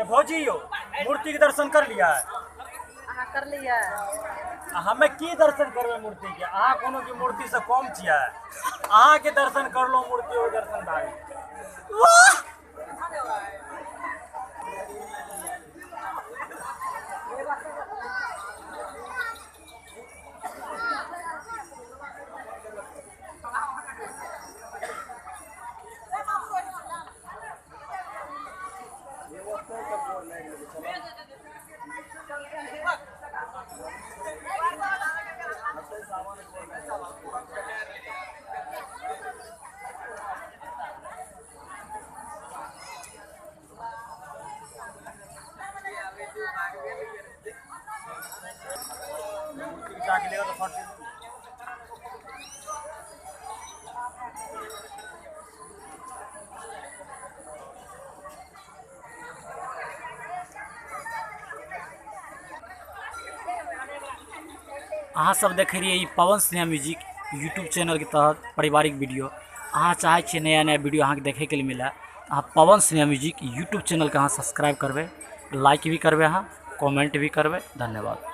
ये भौजी हो मूर्ति के दर्शन कर लिया है? अहाँ कर लिया? हमें की दर्शन करबे मूर्ति के? अहाँ कोनो की मूर्ति से कम छिया? अहाँ के दर्शन कर लो मूर्ति हो दर्शन भाई। वाह! जाके लेगा तो फट अहाँ सब देख रही है पवन सिन्हा म्यूजिक यूट्यूब चैनल के तहत पारिवारिक वीडियो। अहाँ चाहे छे नया नया वीडियो अहाँ देखे के लिए मिला, अहाँ पवन सिन्हा म्यूजिक यूट्यूब चैनल के अहाँ सब्सक्राइब करबे, लाइक भी करबे, अहाँ कमेंट भी करबे। धन्यवाद।